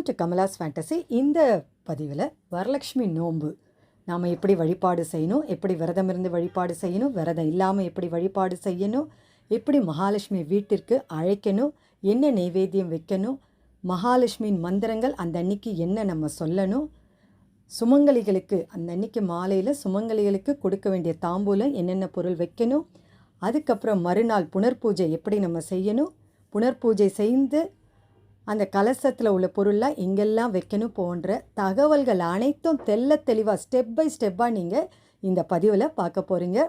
Welcome to Kamala's fantasy. இந்த பதிவில் வரலட்சுமி நோன்பு நாம் எப்படி வழிபாடு செய்யணும், எப்படி விரதம் இருந்து வழிபாடு செய்யணும், விரதம் இல்லாமல் எப்படி வழிபாடு செய்யணும், எப்படி மகாலட்சுமி வீட்டிற்கு அழைக்கணும், என்ன நைவேத்தியம் வைக்கணும், மகாலட்சுமியின் மந்திரங்கள் அந்த அன்னைக்கு என்ன நம்ம சொல்லணும், சுமங்கலிகளுக்கு அந்த அன்னைக்கு மாலையில் சுமங்கலிகளுக்கு கொடுக்க வேண்டிய தாம்பூலம் என்னென்ன பொருள் வைக்கணும், அதுக்கப்புறம் மறுநாள் புனர்பூஜை எப்படி நம்ம செய்யணும், புனர்பூஜை செய்து அந்த கலசத்தில் உள்ள பொருள்லாம் எங்கெல்லாம் வைக்கணும் போன்ற தகவல்கள் அனைத்தும் தெளிவாக ஸ்டெப் பை ஸ்டெப்பாக நீங்கள் இந்த பதிவில் பார்க்க போகிறீங்க.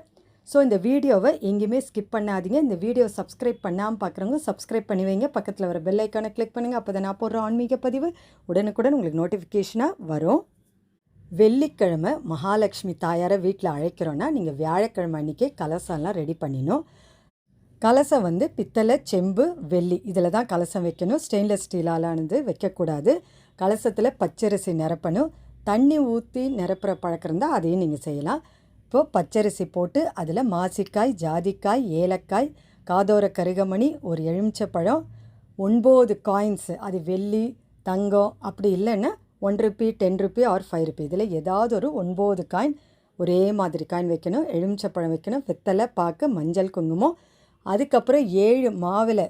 ஸோ இந்த வீடியோவை எங்கேயுமே ஸ்கிப் பண்ணாதீங்க. இந்த வீடியோ சப்ஸ்கிரைப் பண்ணாமல் பார்க்குறவங்க சப்ஸ்கிரைப் பண்ணி வைங்க. பக்கத்தில் வர பெல் ஐக்கானை கிளிக் பண்ணுங்கள். அப்போ தான் நான் போடுற ஆன்மீக பதிவு உடனுக்குடன் உங்களுக்கு நோட்டிஃபிகேஷனாக வரும். வெள்ளிக்கிழமை மகாலட்சுமி தாயாரை வீட்டில் அழைக்கிறோன்னா நீங்கள் வியாழக்கிழமை அன்றைக்கே கலசம்லாம் ரெடி பண்ணிடணும். கலசம் பித்தளை, செம்பு, வெள்ளி இதில் தான் கலசம் வைக்கணும். ஸ்டெயின்லெஸ் ஸ்டீலாலானது வைக்கக்கூடாது. கலசத்தில் பச்சரிசி நிரப்பணும். தண்ணி ஊற்றி நிரப்புற பழக்கம் இருந்தால் அதையும் நீங்கள் செய்யலாம். இப்போது பச்சரிசி போட்டு அதில் மாசிக்காய், ஜாதிக்காய், ஏலக்காய், காதோர கருகமணி, ஒரு எலுமிச்சப்பழம், 9 காயின்ஸு, அது வெள்ளி, தங்கம், அப்படி இல்லைன்னா 1 ரூபி, 10 ரூபி ஆர் 5 ரூபி, இதில் ஏதாவது ஒரு 9 காயின், ஒரே மாதிரி காயின் வைக்கணும். எலுமிச்சப்பழம் வைக்கணும். வெத்தலை, பாக்கு, மஞ்சள், குங்குமம். அதுக்கப்புறம் 7 மாவில்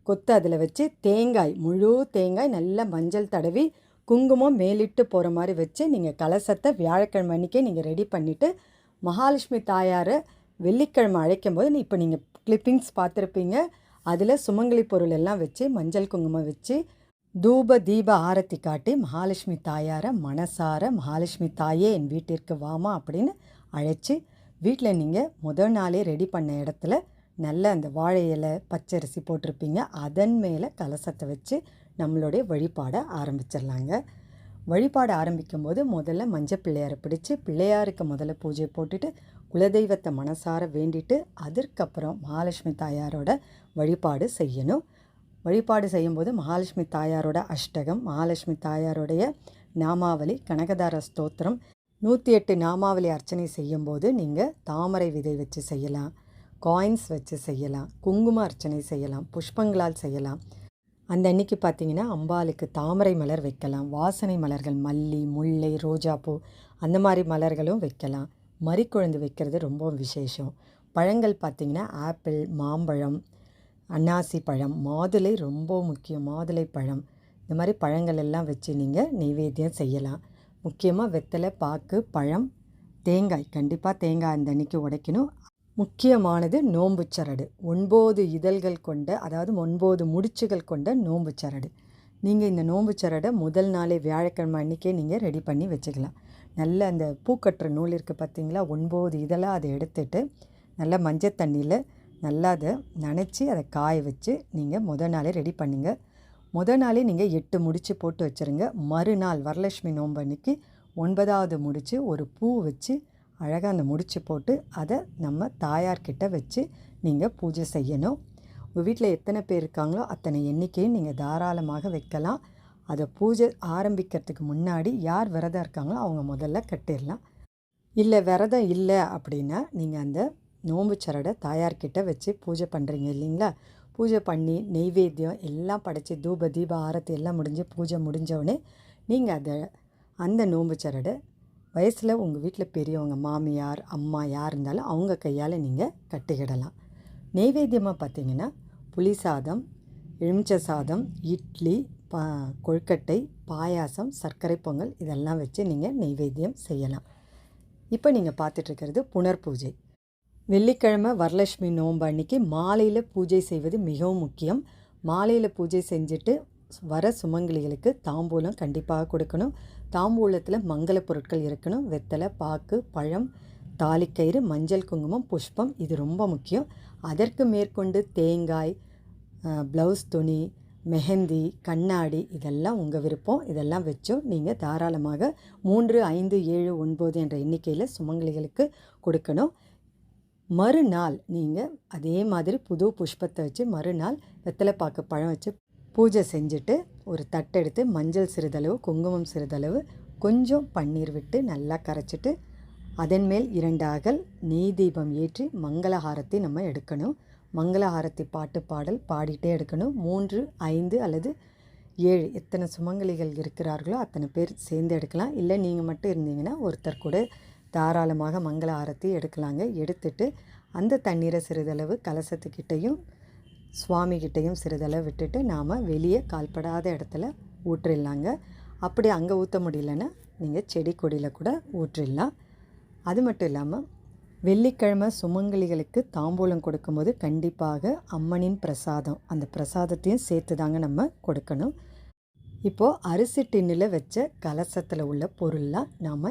கொத்து அதில் வச்சு தேங்காய், முழு தேங்காய் நல்லா மஞ்சள் தடவி குங்குமம் மேலிட்டு போகிற மாதிரி வச்சு நீங்கள் கலசத்தை வியாழக்கிழமை அன்றைக்கே நீங்கள் ரெடி பண்ணிவிட்டு மகாலட்சுமி தாயாரை வெள்ளிக்கிழமை அழைக்கும் போது இப்போ நீங்கள் கிளிப்பிங்ஸ் பார்த்துருப்பீங்க. அதில் சுமங்கலி பொருள் எல்லாம் வச்சு மஞ்சள் குங்குமம் வச்சு தூப தீப ஆரத்தி காட்டி மகாலட்சுமி தாயாரை மனசார மகாலட்சுமி தாயே என் வீட்டிற்கு வாமா அப்படின்னு அழைச்சி வீட்டில் நீங்கள் முதல் நாளே ரெடி பண்ண இடத்துல நல்ல அந்த வாழை இலை, பச்சரிசி போட்டிருப்பீங்க. அதன் மேலே கலசத்தை வச்சு நம்மளுடைய வழிபாடை ஆரம்பிச்சிடலாங்க. வழிபாடு ஆரம்பிக்கும் போது முதல்ல மஞ்சள் பிள்ளையாரை பிடிச்சி பிள்ளையாருக்கு முதல்ல பூஜை போட்டுட்டு குலதெய்வத்தை மனசார வேண்டிட்டு அதற்கப்புறம் மகாலட்சுமி தாயாரோட வழிபாடு செய்யணும். வழிபாடு செய்யும்போது மகாலட்சுமி தாயாரோட அஷ்டகம், மகாலட்சுமி தாயாருடைய நாமாவளி, கனகதார ஸ்தோத்திரம், 108 நாமாவளி அர்ச்சனை செய்யும்போது நீங்கள் தாமரை விதை வச்சு செய்யலாம், காயின்ஸ் வச்சு செய்யலாம், குங்கும அர்ச்சனை செய்யலாம், புஷ்பங்களால் செய்யலாம். அந்த அன்னைக்கு பார்த்திங்கன்னா அம்பாளுக்கு தாமரை மலர் வைக்கலாம், வாசனை மலர்கள் மல்லி, முல்லை, ரோஜாப்பூ அந்த மாதிரி மலர்களும் வைக்கலாம். மறிக்குழந்து வைக்கிறது ரொம்ப விசேஷம். பழங்கள் பார்த்திங்கன்னா ஆப்பிள், மாம்பழம், அன்னாசி பழம், மாதுளை ரொம்ப முக்கியம், மாதுளை பழம், இந்த மாதிரி பழங்கள் எல்லாம் வச்சு நீங்கள் நைவேத்தியம் செய்யலாம். முக்கியமாக வெத்தலை, பாக்கு, பழம், தேங்காய், கண்டிப்பாக தேங்காய் அந்த அன்னைக்கு உடைக்கணும். முக்கியமானது நோன்பு சரடு, 9 இதழ்கள் கொண்ட, அதாவது 9 முடிச்சுகள் கொண்ட நோன்பு சரடு. நீங்கள் இந்த நோன்பு சரடை முதல் நாளே வியாழக்கிழமை அன்றைக்கே நீங்கள் ரெடி பண்ணி வச்சுக்கலாம். நல்ல அந்த பூக்கட்டுற நூல் இருக்குது பார்த்திங்களா, 9 இதழாக அதை எடுத்துட்டு நல்லா மஞ்சள் தண்ணியில் நல்லா அதை நனைச்சி அதை காய வச்சு நீங்கள் முதல் நாளே ரெடி பண்ணுங்க. முதல் நாளே நீங்கள் 8 முடிச்சு போட்டு வச்சுருங்க. மறுநாள் வரலட்சுமி நோன்பு அன்றைக்கி 9வது முடிச்சு ஒரு பூ வச்சு அழகாக அந்த முடிச்சு போட்டு அதை நம்ம தாயார்கிட்ட வச்சு நீங்கள் பூஜை செய்யணும். உங்கள் வீட்டில் எத்தனை பேர் இருக்காங்களோ அத்தனை எண்ணிக்கையும் நீங்கள் தாராளமாக வைக்கலாம். அதை பூஜை ஆரம்பிக்கிறதுக்கு முன்னாடி யார் விரதம் இருக்காங்களோ அவங்க முதல்ல கட்டிடலாம். இல்லை விரதம் இல்லை அப்படின்னா நீங்கள் அந்த நோன்பு சரடை தாயார்கிட்ட வச்சு பூஜை பண்ணுறீங்க இல்லைங்களா, பூஜை பண்ணி நெய்வேத்தியம் எல்லாம் படைச்சி தூப தீப ஆரத்தி எல்லாம் முடிஞ்சு பூஜை முடிஞ்சவுடனே நீங்கள் அந்த நோன்பு சரடை வயசில் உங்கள் வீட்டில் பெரியவங்க, மாமியார், அம்மா யார் இருந்தாலும் அவங்க கையால் நீங்கள் கட்டிக்கிடலாம். நெய்வேத்தியமாக பார்த்திங்கன்னா புளி சாதம், எலுமிச்சை சாதம், இட்லி, கொழுக்கட்டை, பாயாசம், சர்க்கரை பொங்கல் இதெல்லாம் வச்சு நீங்கள் நெய்வேத்தியம் செய்யலாம். இப்போ நீங்கள் பார்த்துட்ருக்கிறது புனர்பூஜை. வெள்ளிக்கிழமை வரலட்சுமி நோன்பு அன்றைக்கி மாலையில் பூஜை செய்வது மிகவும் முக்கியம். மாலையில் பூஜை செஞ்சுட்டு வர சுமங்கலிகளுக்கு தாம்பூலம் கண்டிப்பாக கொடுக்கணும். தாம்பூலத்தில் மங்கள பொருட்கள் இருக்கணும். வெத்தலை, பாக்கு, பழம், தாலிக்கயிறு, மஞ்சள், குங்குமம், புஷ்பம், இது ரொம்ப முக்கியம். அதற்கு மேற்கொண்டு தேங்காய், ப்ளவுஸ் துணி, மெஹந்தி, கண்ணாடி இதெல்லாம் உங்கள் விருப்பம். இதெல்லாம் வச்சும் நீங்கள் தாராளமாக 3, 5, 7, 9 என்ற எண்ணிக்கையில் சுமங்கலிகளுக்கு கொடுக்கணும். மறுநாள் நீங்கள் அதே மாதிரி புது புஷ்பத்தை வச்சு மறுநாள் வெத்தலை, பாக்கு, பழம் வச்சு பூஜை செஞ்சுட்டு ஒரு தட்டெடுத்து மஞ்சள் சிறிதளவு, குங்குமம் சிறிதளவு, கொஞ்சம் பன்னீர் விட்டு நல்லா கரைச்சிட்டு அதன் மேல் 2 அகல் நெய் தீபம் ஏற்றி மங்களஹாரத்தை நம்ம எடுக்கணும். மங்களஹாரத்தி பாட்டு பாடல் பாடிட்டே எடுக்கணும். 3, 5 அல்லது 7 எத்தனை சுமங்கலிகள் இருக்கிறார்களோ அத்தனை பேர் சேர்ந்து எடுக்கலாம். இல்லை நீங்கள் மட்டும் இருந்தீங்கன்னா ஒருத்தர் கூட தாராளமாக மங்கள ஆரத்தி எடுக்கலாங்க. எடுத்துட்டு அந்த தண்ணீரை சிறிதளவு கலசத்துக்கிட்டையும் சுவாமிகிட்டையும் சிறிதளவு விட்டுட்டு நாம் வெளியே கால்படாத இடத்துல ஊற்றிடலாங்க. அப்படி அங்கே ஊற்ற முடியலன்னா நீங்கள் செடி கொடியில் கூட ஊற்றிடலாம். அது மட்டும் இல்லாமல் வெள்ளிக்கிழமை சுமங்கலிகளுக்கு தாம்பூலம் கொடுக்கும்போது கண்டிப்பாக அம்மனின் பிரசாதம், அந்த பிரசாதத்தையும் சேர்த்து தாங்க நம்ம கொடுக்கணும். இப்போது அரிசி டின்னில் வச்ச கலசத்தில் உள்ள பொருள்லாம் நாம்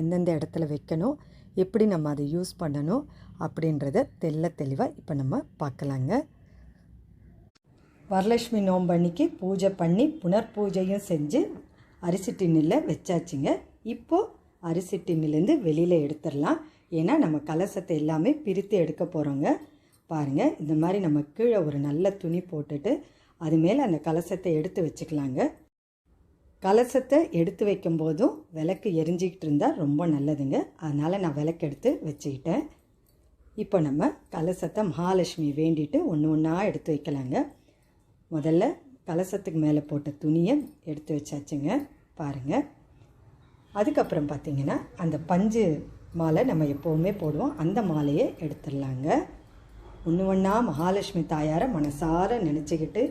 எந்தெந்த இடத்துல வைக்கணும், எப்படி நம்ம அதை யூஸ் பண்ணணும் அப்படின்றத தெளிவாக இப்போ நம்ம பார்க்கலாங்க. வரலட்சுமி நோன்பு அன்னைக்கு பூஜை பண்ணி புனர்பூஜையும் செஞ்சு அரிசி டின்னில் வச்சாச்சுங்க. இப்போது அரிசி டின்னிலேருந்து வெளியில் எடுத்துடலாம். ஏன்னா நம்ம கலசத்தை எல்லாமே பிரித்து எடுக்க போகிறோங்க. பாருங்கள், இந்த மாதிரி நம்ம கீழே ஒரு நல்ல துணி போட்டுட்டு அது மேலே அந்த கலசத்தை எடுத்து வச்சுக்கலாங்க. கலசத்தை எடுத்து வைக்கும்போதும் விளக்கு எரிஞ்சிக்கிட்டு இருந்தால் ரொம்ப நல்லதுங்க. அதனால் நான் விளக்கு எடுத்து வச்சுக்கிட்டேன். இப்போ நம்ம கலசத்தை மகாலட்சுமி வேண்டிட்டு ஒன்று ஒன்றா எடுத்து வைக்கலாங்க. முதல்ல கலசத்துக்கு மேலே போட்ட துணியை எடுத்து வச்சாச்சுங்க. பாருங்கள், அதுக்கப்புறம் பார்த்திங்கன்னா அந்த பஞ்சு மாலை நம்ம எப்போவுமே போடுவோம், அந்த மாலையை எடுத்துடலாங்க. ஒன்று ஒன்றா மகாலட்சுமி தாயாரை மனசார நினச்சிக்கிட்டு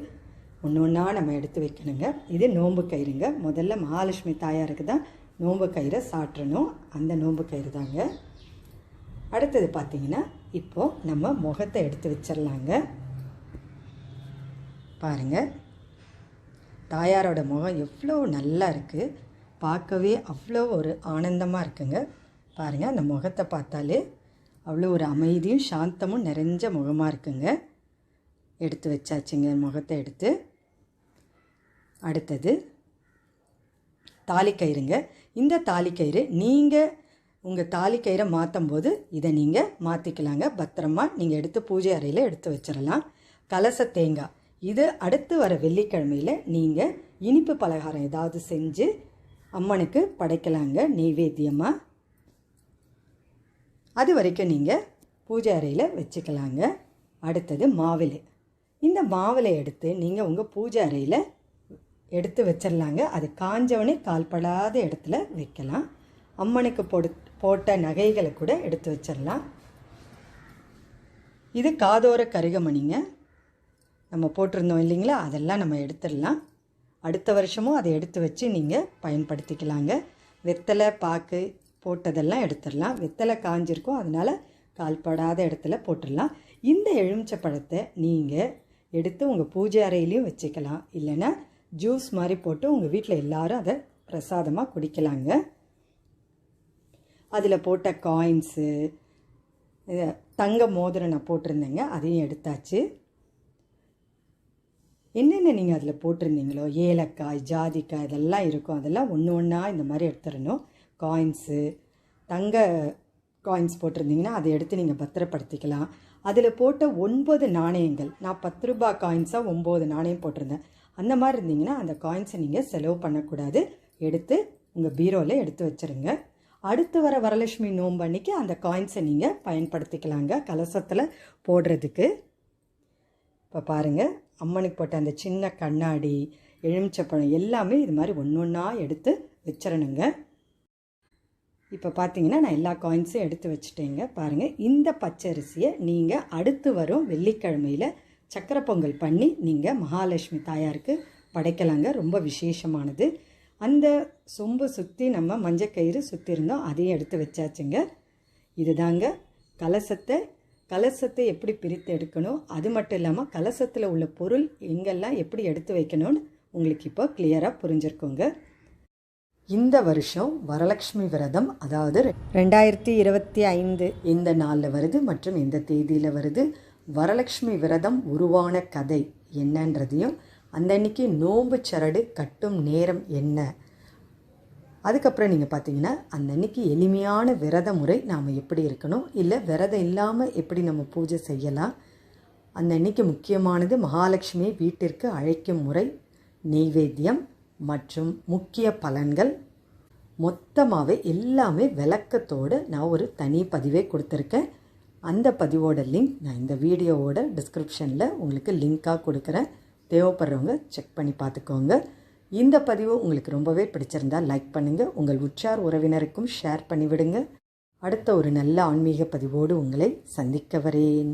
ஒன்று ஒன்றா நம்ம எடுத்து வைக்கணுங்க. இது நோன்பு கயிறுங்க. முதல்ல மகாலட்சுமி தாயாருக்கு தான் நோன்பு கயிறை சாற்றணும், அந்த நோன்பு கயிறு தாங்க. அடுத்தது பார்த்திங்கன்னா இப்போது நம்ம முகத்தை எடுத்து வச்சிடலாங்க. பாருங்கள், தாயாரோட முகம் எவ்வளோ நல்லா இருக்குது, பார்க்கவே அவ்வளோ ஒரு ஆனந்தமாக இருக்குங்க. பாருங்கள், அந்த முகத்தை பார்த்தாலே அவ்வளோ ஒரு அமைதியும் சாந்தமும் நிறைஞ்ச முகமாக இருக்குங்க. எடுத்து வச்சாச்சுங்க முகத்தை எடுத்து. அடுத்தது தாலிக்கயிறுங்க. இந்த தாலிக்கயிறு நீங்கள் உங்கள் தாலிக்கயிறை மாற்றும் போது இதை நீங்கள் மாற்றிக்கலாங்க. பத்திரமா நீங்கள் எடுத்து பூஜை அறையில் எடுத்து வச்சிடலாம். கலச தேங்காய், இது அடுத்து வர வெள்ளிக்கிழமையில் நீங்கள் இனிப்பு பலகாரம் ஏதாவது செஞ்சு அம்மனுக்கு படைக்கலாங்க நெய்வேத்தியமாக. அது வரைக்கும் நீங்கள் பூஜை அறையில் வச்சுக்கலாங்க. அடுத்தது மாவிலை. இந்த மாவிலை எடுத்து நீங்கள் உங்கள் பூஜை அறையில் எடுத்து வச்சிடலாங்க. அது காஞ்சவனே கால்படாத இடத்துல வைக்கலாம். அம்மனுக்கு போட்ட நகைகளை கூட எடுத்து வச்சிடலாம். இது காதோர கருகமணிங்க, நம்ம போட்டிருந்தோம் இல்லைங்களா, அதெல்லாம் நம்ம எடுத்துடலாம். அடுத்த வருஷமும் அதை எடுத்து வச்சு நீங்கள் பயன்படுத்திக்கலாங்க. வெத்தலை பாக்கு போட்டதெல்லாம் எடுத்துடலாம். வெத்தலை காஞ்சிருக்கும், அதனால் கால்படாத இடத்துல போட்டுடலாம். இந்த எலுமிச்சை பழத்தை நீங்கள் எடுத்து உங்கள் பூஜை அறையிலையும் வச்சுக்கலாம். இல்லைன்னா ஜூஸ் மாதிரி போட்டு உங்கள் வீட்டில் எல்லோரும் அதை பிரசாதமாக குடிக்கலாங்க. அதில் போட்ட காயின்ஸு, தங்க மோதிரம் நான் போட்டிருந்தேங்க, அதையும் எடுத்தாச்சு. என்னென்ன நீங்கள் அதில் போட்டிருந்தீங்களோ, ஏலக்காய், ஜாதிக்காய் இதெல்லாம் இருக்கும், அதெல்லாம் ஒன்று ஒன்றா இந்த மாதிரி எடுத்துடணும். காயின்ஸு, தங்க காயின்ஸ் போட்டிருந்தீங்கன்னா அதை எடுத்து நீங்கள் பத்திரப்படுத்திக்கலாம். அதில் போட்ட 9 நாணயங்கள், நான் 10 ரூபாய் காயின்ஸாக 9 நாணயம் போட்டிருந்தேன். அந்த மாதிரி இருந்தீங்கன்னா அந்த காயின்ஸை நீங்கள் செலவு பண்ணக்கூடாது, எடுத்து உங்கள் பீரோவில் எடுத்து வச்சுருங்க. அடுத்து வர வரலட்சுமி நோன்பு அன்னைக்கு அந்த காயின்ஸை நீங்கள் பயன்படுத்திக்கலாங்க கலசத்தில் போடுறதுக்கு. இப்போ பாருங்கள், அம்மனுக்கு போட்ட அந்த சின்ன கண்ணாடி, எலுமிச்சப்பழம் எல்லாமே இது மாதிரி ஒன்று ஒன்றா எடுத்து வச்சிடணுங்க. இப்போ பார்த்தீங்கன்னா நான் எல்லா காயின்ஸும் எடுத்து வச்சுட்டேங்க. பாருங்கள், இந்த பச்சரிசியை நீங்கள் அடுத்து வரும் வெள்ளிக்கிழமையில் சக்கரை பொங்கல் பண்ணி நீங்கள் மகாலட்சுமி தாயாருக்கு படைக்கலாங்க. ரொம்ப விசேஷமானது. அந்த சொம்பு சுற்றி நம்ம மஞ்சக்கயிறு சுற்றி இருந்தோம், அதையும் எடுத்து வச்சாச்சுங்க. இதுதாங்க கலசத்தை எப்படி பிரித்து எடுக்கணும், அது மட்டும் இல்லாமல் கலசத்தில் உள்ள பொருள் எங்கெல்லாம் எப்படி எடுத்து வைக்கணும்னு உங்களுக்கு இப்போ கிளியராக புரிஞ்சிருக்குங்க. இந்த வருஷம் வரலட்சுமி விரதம், அதாவது 2025 இந்த நாளில் வருது மற்றும் இந்த தேதியில் வருது. வரலட்சுமி விரதம் உருவான கதை என்னன்றதையும், அந்த அன்னைக்கு நோன்பு சரடு கட்டும் நேரம் என்ன, அதுக்கப்புறம் நீங்கள் பார்த்தீங்கன்னா அந்த அன்னைக்கு எளிமையான விரத முறை நாம் எப்படி இருக்கணும், இல்லை விரதம் இல்லாமல் எப்படி நம்ம பூஜை செய்யலாம், அந்த அன்னைக்கு முக்கியமானது மகாலட்சுமியை வீட்டிற்கு அழைக்கும் முறை, நெய்வேத்தியம் மற்றும் முக்கிய பலன்கள், மொத்தமாகவே எல்லாமே விளக்கத்தோடு நான் ஒரு தனி பதிவே கொடுத்துருக்கேன். அந்த பதிவோட லிங்க் நான் இந்த வீடியோவோட டிஸ்கிரிப்ஷனில் உங்களுக்கு லிங்காக கொடுக்குறேன், தேவைப்படுறவங்க செக் பண்ணி பார்த்துக்கோங்க. இந்த பதிவு உங்களுக்கு ரொம்பவே பிடிச்சிருந்தால் லைக் பண்ணுங்கள். உங்கள் உற்றார் உறவினருக்கும் ஷேர் பண்ணிவிடுங்க. அடுத்த ஒரு நல்ல ஆன்மீக பதிவோடு உங்களை சந்திக்க வரேன்.